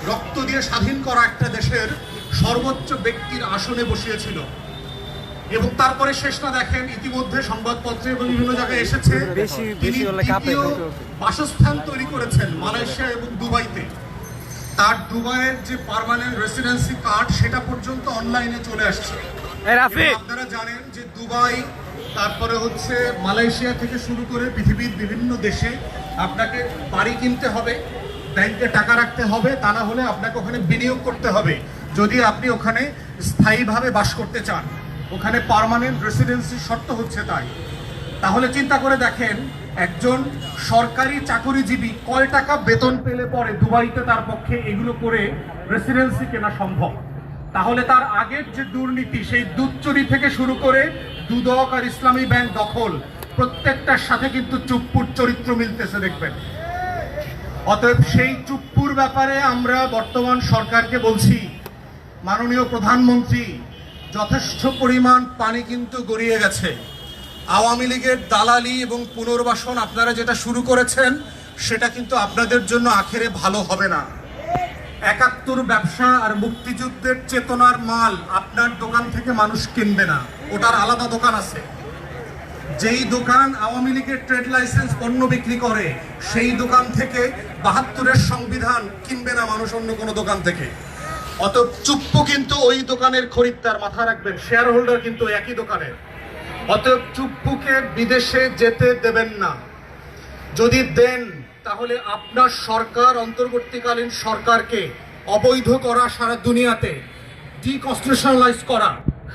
রক্ত দিয়ে স্বাধীন করা একটা দেশের সর্বোচ্চ ব্যক্তির আসনে বসিয়েছিল। এবং তারপরে শেষ না দেখেন, ইতিমধ্যে সংবাদপত্রে এবং বিভিন্ন জায়গায় এসেছে তিনি দ্বিতীয় বাসস্থান তৈরি করেছেন মালয়েশিয়া এবং দুবাইতে। তার দুবাইয়ের যে পার্মানেন্ট রেসিডেন্সি কার্ড সেটা পর্যন্ত অনলাইনে চলে আসছে। আপনারা জানেন যে দুবাই, তারপরে হচ্ছে মালয়েশিয়া থেকে শুরু করে পৃথিবীর বিভিন্ন দেশে আপনাকে বাড়ি কিনতে হবে, ব্যাংকে টাকা রাখতে হবে, তা না হলে আপনাকে ওখানে বিনিয়োগ করতে হবে যদি আপনি ওখানে স্থায়ীভাবে বাস করতে চান। ওখানে পার্মানেন্ট রেসিডেন্সির শর্ত হচ্ছে তাই। তাহলে চিন্তা করে দেখেন, একজন সরকারি চাকরিজীবী কয় টাকা বেতন পেলে পরে দুবাইতে তার পক্ষে এগুলো করে রেসিডেন্সি কেনা সম্ভব। তাহলে তার আগের যে দুর্নীতি, সেই দুধ চুরি থেকে শুরু করে দুদক আর ইসলামী ব্যাংক দখল, প্রত্যেকটার সাথে কিন্তু চুপ্পুর চরিত্র মিলতেছে দেখবেন। অতএব সেই চুপ্পুর ব্যাপারে আমরা বর্তমান সরকারকে বলছি, মাননীয় প্রধানমন্ত্রী, যথেষ্ট পরিমাণ পানি কিন্তু গড়িয়ে গেছে। আওয়ামী লীগের দালালি এবং পুনর্বাসন আপনারা যেটা শুরু করেছেন সেটা কিন্তু আপনাদের জন্য আখেরে ভালো হবে না। ৭১ ব্যবসা আর মুক্তিযুদ্ধের চেতনার মাল আপনার দোকান থেকে মানুষ কিনবে না, ওটার আলাদা দোকান আছে। যেই দোকান আওয়ামী লীগের ট্রেড লাইসেন্স পণ্য বিক্রি করে, সেই দোকান থেকে ৭২-এর সংবিধান কিনবে না মানুষ অন্য কোনো দোকান থেকে। অতএব চুপ্পু কিন্তু ওই দোকানের খরিদ্দার, মাথায় রাখবেন, শেয়ার হোল্ডার কিন্তু একই দোকানের। অতএব চুপ্পুকে বিদেশে যেতে দেবেন না। যদি দেন তাহলে আপনার সরকার, অন্তর্বর্তীকালীন সরকারকে অবৈধ করা, সারা দুনিয়াতে ডিকনস্টিটিউশনালাইজ করা,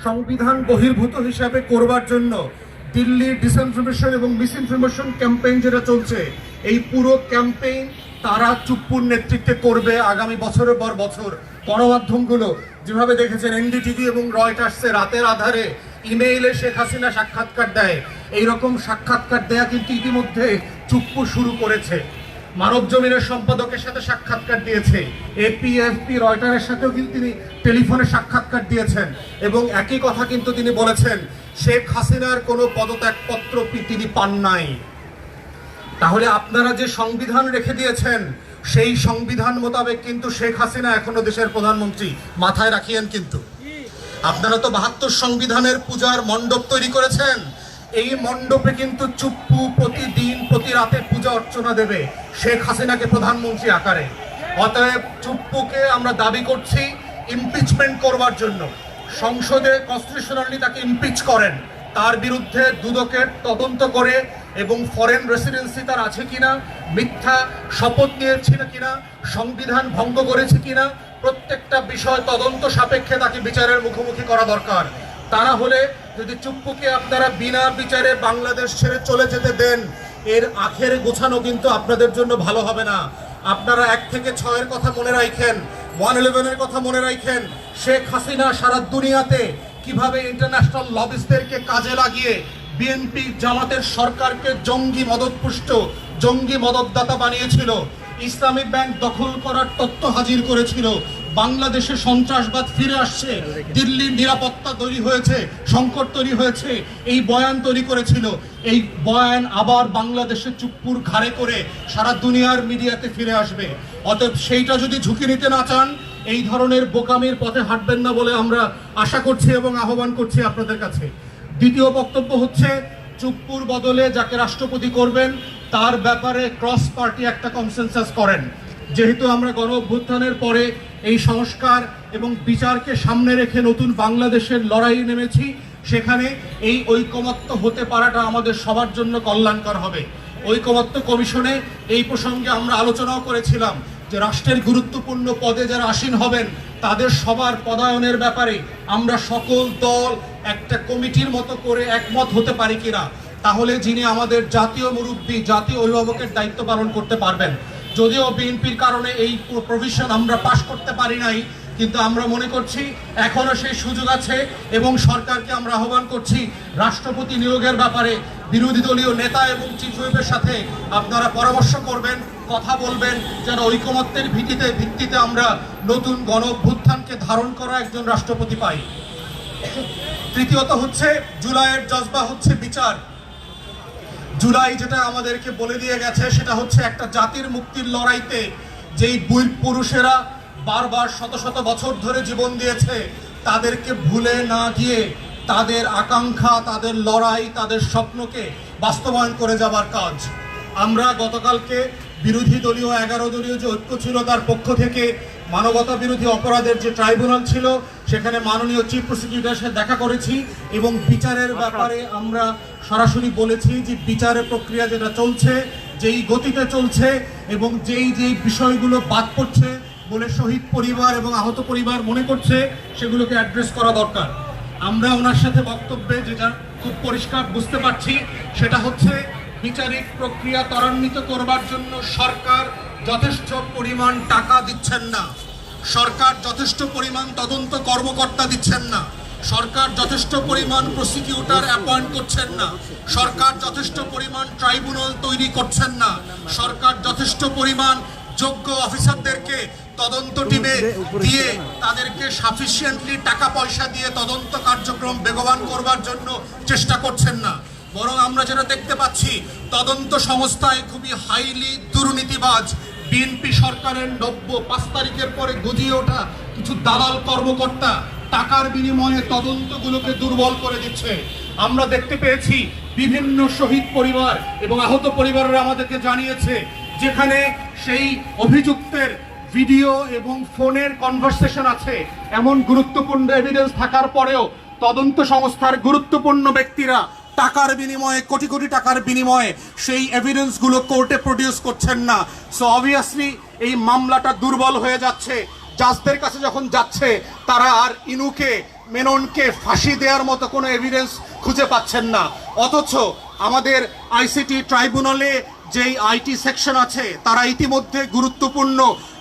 সংবিধান বহির্ভূত হিসাবে করবার জন্য দিল্লির ডিসইনফরমেশন এবং মিসইনফরমেশন ক্যাম্পেইন যেটা চলছে, এই পুরো ক্যাম্পেইন তারা চুপ্পুর নেতৃত্বে করবে আগামী বছরের পর বছর। গণমাধ্যমগুলো যেভাবে দেখেছেন, এনডিটিভি এবং রয়টার্সে রাতের আধারে ইমেইলে শেখ হাসিনা সাক্ষাৎকার দেয়, এইরকম সাক্ষাৎকার দেয়া কিন্তু ইতিমধ্যে চুপ্পু শুরু করেছে। মানব জমিনের সম্পাদকের সাথে সাক্ষাৎকার দিয়েছে, এপিএফপি রয়টারের সাথেও কিন্তু তিনি টেলিফোনে সাক্ষাৎকার দিয়েছেন এবং একই কথা কিন্তু তিনি বলেছেন, শেখ হাসিনার কোনো পদত্যাগপত্র তিনি পান নাই। তাহলে আপনারা যে সংবিধান রেখে দিয়েছেন, সেই সংবিধান মোতাবেক কিন্তু শেখ হাসিনা এখনো দেশের প্রধানমন্ত্রী, মাথায় রাখিয়েন। কিন্তু আপনারা তো ৭২ সংবিধানের পূজার মণ্ডপ তৈরি করেছেন, এই মণ্ডপে কিন্তু চুপ্পু প্রতিদিন প্রতি রাতে পূজা অর্চনা দেবে শেখ হাসিনাকে প্রধানমন্ত্রী আকারে। অতএব চুপ্পুকে আমরা দাবি করছি ইমপিচমেন্ট করবার জন্য। সংসদে কনস্টিটিউশনালি তাকে ইমপিচ করেন, তার বিরুদ্ধে দুদকের তদন্ত করে এবং ফরেন রেসিডেন্সি তার আছে কিনা, মিথ্যা শপথ নিয়েছিল কিনা, সংবিধান ভঙ্গ করেছে কিনা, প্রত্যেকটা বিষয় তদন্ত সাপেক্ষে তাকে বিচারের মুখোমুখি করা দরকার। তা না হলে যদি চুপ্পুকে আপনারা বিনা বিচারে বাংলাদেশ ছেড়ে চলে যেতে দেন, এর আখেরে গোছানো কিন্তু আপনাদের জন্য ভালো হবে না। আপনারা ১ থেকে ৬-এর কথা মনে রাখেন, 111-এর কথা মনে রাখেন। শেখ হাসিনা সারা দুনিয়াতে কিভাবে ইন্টারন্যাশনাল লবিস্টদেরকে কাজে লাগিয়ে বিএনপি জামাতের সরকারকে জঙ্গি মদতপুষ্ট, জঙ্গি মদতদাতা বানিয়েছিল, ইসলামী ব্যাংক দখল করার তথ্য হাজির করেছিল, বাংলাদেশে সন্ত্রাসবাদ ফিরে আসছে, দিল্লির নিরাপত্তা তৈরি হয়েছে, সংকট তৈরি হয়েছে, এই বয়ান তৈরি করেছিল। এই বয়ান আবার বাংলাদেশে চুপ্পুর ঘাড়ে করে সারা দুনিয়ার মিডিয়াতে ফিরে আসবে। অতএব সেইটা যদি ঝুঁকি নিতে না চান, এই ধরনের বোকামির পথে হাঁটবেন না বলে আমরা আশা করছি এবং আহ্বান করছি আপনাদের কাছে। দ্বিতীয় বক্তব্য হচ্ছে, চুপ্পুর বদলে যাকে রাষ্ট্রপতি করবেন তার ব্যাপারে ক্রস পার্টি একটা কনসেনসাস করেন। যেহেতু আমরা গণ অভ্যুত্থানের পরে এই সংস্কার এবং বিচারকে সামনে রেখে নতুন বাংলাদেশের লড়াই নেমেছি, সেখানে এই ঐকমত্য হতে পারাটা আমাদের সবার জন্য কল্যাণকর হবে। ঐকমত্য কমিশনে এই প্রসঙ্গে আমরা আলোচনাও করেছিলাম যে রাষ্ট্রের গুরুত্বপূর্ণ পদে যারা আসীন হবেন তাদের সবার পদায়নের ব্যাপারে আমরা সকল দল একটা কমিটির মতো করে একমত হতে পারি কিনা, তাহলে যিনি আমাদের জাতীয় মুরব্বী, জাতীয় অভিভাবকের দায়িত্ব পালন করতে পারবেন। যদিও বিএনপির কারণে এই প্রভিশন আমরা পাশ করতে পারি নাই, কিন্তু আমরা মনে করছি এখনো সেই সুযোগ আছে এবং সরকারকে আমরা আহ্বান করছি রাষ্ট্রপতি নিয়োগের ব্যাপারে বিরোধী দলীয় নেতা এবং চিফ হুইপের সাথে আপনারা পরামর্শ করবেন, কথা বলবেন, যেন ঐকমত্যের ভিত্তিতে আমরা নতুন গণ অভ্যুত্থানকে ধারণ করা একজন রাষ্ট্রপতি পাই। তৃতীয়ত হচ্ছে, জুলাইয়ের জজবা হচ্ছে বিচার। জুলাই যেটা আমাদেরকে বলে দিয়ে গেছে সেটা হচ্ছে একটা জাতির মুক্তির লড়াইতে যেই বীর পুরুষেরা বারবার শত শত বছর ধরে জীবন দিয়েছে, তাদেরকে ভুলে না গিয়ে তাদের আকাঙ্ক্ষা, তাদের লড়াই, তাদের স্বপ্নকে বাস্তবায়ন করে যাবার কাজ। আমরা গতকালকে বিরোধী দলীয় 11 দলীয় যে ঐক্য ছিল তার পক্ষ থেকে মানবতা বিরোধী অপরাধের যে ট্রাইব্যুনাল ছিল সেখানে মাননীয় চিফ প্রসিকিউটরের সাথে দেখা করেছি এবং বিচারের ব্যাপারে আমরা সরাসরি বলেছি যে বিচারের প্রক্রিয়া যেটা চলছে, যেই গতিতে চলছে এবং যেই বিষয়গুলো বাদ পড়ছে বলে শহীদ পরিবার এবং আহত পরিবার মনে করছে সেগুলোকে অ্যাড্রেস করা দরকার। আমরা ওনার সাথে বক্তব্যে যেটা খুব পরিষ্কার বুঝতে পারছি সেটা হচ্ছে বিচারিক প্রক্রিয়া ত্বরান্বিত করবার জন্য সরকার যথেষ্ট পরিমাণ টাকা দিচ্ছেন না, সরকার যথেষ্ট পরিমাণ তদন্ত কর্মকর্তা দিচ্ছেন না, সরকার যথেষ্ট পরিমাণ প্রসিকিউটর অ্যাপয়েন্ট করছেন না, সরকার যথেষ্ট পরিমাণ ট্রাইব্যুনাল তৈরি করছেন না, সরকার যথেষ্ট পরিমাণ যোগ্য অফিসারদেরকে তদন্ত টিমে দিয়ে তাদেরকে সাফিসিয়েন্টলি টাকা পয়সা দিয়ে তদন্ত কার্যক্রম বেগবান করবার জন্য চেষ্টা করছেন না। বরং আমরা যেটা দেখতে পাচ্ছি তদন্ত সংস্থায় খুবই হাইলি দুর্নীতিবাজ বিএনপি সরকারের 5 তারিখের পরে গজিয়ে ওঠা কিছু দালাল কর্মকর্তা টাকার বিনিময়ে তদন্তগুলোকে দুর্বল করে দিচ্ছে। আমরা দেখতে পেয়েছি বিভিন্ন শহীদ পরিবার এবং আহত পরিবাররা আমাদেরকে জানিয়েছে যেখানে সেই অভিযুক্তের ভিডিও এবং ফোনের কনভারসেশন আছে, এমন গুরুত্বপূর্ণ এভিডেন্স থাকার পরেও তদন্ত সংস্থার গুরুত্বপূর্ণ ব্যক্তিরা টাকার বিনিময়ে, কোটি কোটি টাকার বিনিময়ে সেই এভিডেন্সগুলো কোর্টে প্রডিউস করছেন না। সো অবভিয়াসলি এই মামলাটা দুর্বল হয়ে যাচ্ছে। জাজদের কাছে যখন যাচ্ছে তারা আর ইনুকে, মেননকে ফাঁসি দেওয়ার মতো কোনো এভিডেন্স খুঁজে পাচ্ছেন না। অথচ আমাদের আইসিটি ট্রাইব্যুনালে যেই আইটি সেকশন আছে তারা ইতিমধ্যে গুরুত্বপূর্ণ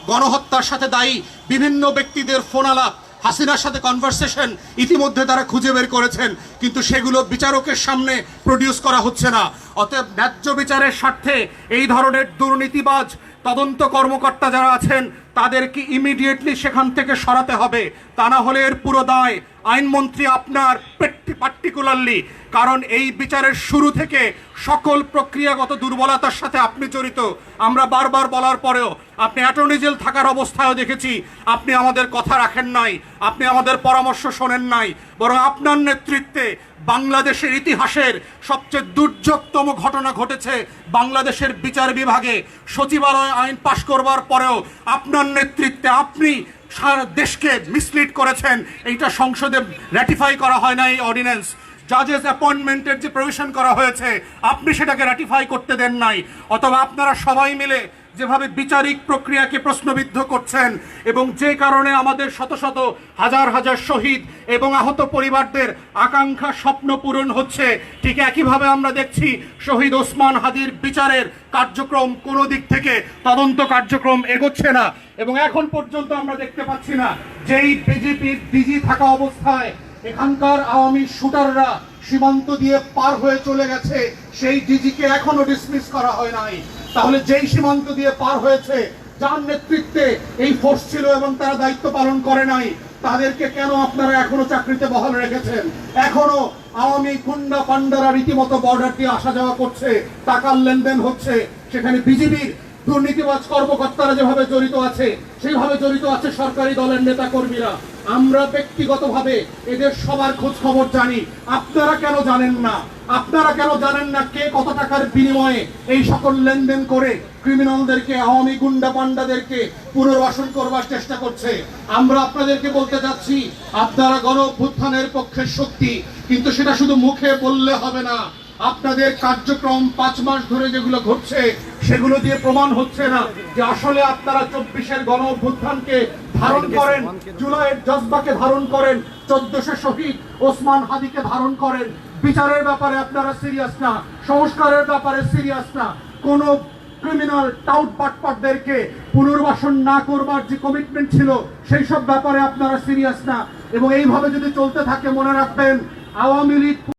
গণহত্যার সাথে দায়ী বিভিন্ন ব্যক্তিদের ফোন আলাপ, হাসিনার সাথে কনভারসেশন ইতিমধ্যে তারা খুঁজে বের করেছেন, কিন্তু সেগুলো বিচারকের সামনে প্রডিউস করা হচ্ছে না। অতএব ন্যায্য বিচারের স্বার্থে এই ধরনের দুর্নীতিবাজ তদন্ত কর্মকর্তা যারা আছেন তাদেরকে ইমিডিয়েটলি সেখান থেকে সরাতে হবে। তা না হলে এর পুরো দায় আইনমন্ত্রী আপনার, পার্টিকুলারলি, কারণ এই বিচারের শুরু থেকে সকল প্রক্রিয়াগত দুর্বলতার সাথে আপনি জড়িত। আমরা বারবার বলার পরেও আপনি অ্যাটর্নি জেনারেল থাকার অবস্থায়ও দেখেছি আপনি আমাদের কথা রাখেন নাই, আপনি আমাদের পরামর্শ শোনেন নাই, বরং আপনার নেতৃত্বে বাংলাদেশের ইতিহাসের সবচেয়ে দুর্যোগতম ঘটনা ঘটেছে বাংলাদেশের বিচার বিভাগে। সচিবালয় আইন পাশ করবার পরেও আপনার নেতৃত্বে আপনি সারা দেশকে মিসলিড করেছেন। এইটা সংসদে র্যাটিফাই করা হয় না, এই অর্ডিন্যান্স জাজেস অ্যাপয়েন্টমেন্টের যে প্রভিশন করা হয়েছে আপনি সেটাকে র্যাটিফাই করতে দেন নাই। অথবা আপনারা সবাই মিলে যেভাবে বিচারিক প্রক্রিয়াকে প্রশ্নবিদ্ধ করছেন এবং যে কারণে আমাদের শত শত হাজার হাজার শহীদ এবং আহত পরিবারদের আকাঙ্ক্ষা স্বপ্ন পূরণ হচ্ছে, ঠিক একইভাবে আমরা দেখছি শহীদ ওসমান হাদির বিচারের কার্যক্রম কোনো দিক থেকে তদন্ত কার্যক্রম এগোচ্ছে না। এবং এখন পর্যন্ত আমরা দেখতে পাচ্ছি না যেই বিজেপির ডিজি থাকা অবস্থায় এখানকার আওয়ামী শুটাররা সীমান্ত দিয়ে পার হয়ে চলে গেছে, সেই ডিজিকে এখনো ডিসমিস করা হয় নাই। তাহলে যেই সীমান্ত দিয়ে পার হয়েছে, যার নেতৃত্বে এই ফোর্স ছিল এবং তারা দায়িত্ব পালন করে নাই, তাদেরকে কেন আপনারা এখনো চাকরিতে বহাল রেখেছেন? এখনো আওয়ামী গুন্ডা পান্ডারা রীতিমতো বর্ডার দিয়ে আসা যাওয়া করছে, টাকার লেনদেন হচ্ছে। সেখানে বিজেপির দুর্নীতিবাজ কর্মকর্তারা যেভাবে জড়িত আছে সেইভাবে জড়িত আছে সরকারি দলের নেতা কর্মীরা। আমরা ব্যক্তিগতভাবে এদের সবার খোঁজ খবর জানি, আপনারা কেন জানেন না? আপনারা কেন জানেন না কে কত টাকার বিনিময়ে এই সকল লেনদেন করে ক্রিমিনালদেরকে, আওয়ামী গুন্ডা পান্ডাদেরকে পুনর্বাসন করবার চেষ্টা করছে? আমরা আপনাদেরকে বলতে যাচ্ছি আপনারা গণ অভ্যুত্থানের পক্ষের শক্তি, কিন্তু সেটা শুধু মুখে বললে হবে না। আপনাদের কার্যক্রম 5 মাস ধরে যেগুলো ঘটছে সেগুলো দিয়ে প্রমাণ হচ্ছে না যে আসলে আপনারা 24-এর গণ অভ্যুত্থানকে ধারণ করেন, জুলাইয়ের জজবাকে ধারণ করেন, 1400 শহীদ ওসমান হাদিকে ধারণ করেন। বিচারের ব্যাপারে আপনারা সিরিয়াস না, সংস্কারের ব্যাপারে সিরিয়াস না, কোন ক্রিমিনাল টাউট বাটপাটদেরকে পুনর্বাসন না করবার যে কমিটমেন্ট ছিল সেই সব ব্যাপারে আপনারা সিরিয়াস না। এবং এইভাবে যদি চলতে থাকে মনে রাখবেন আওয়ামী লীগ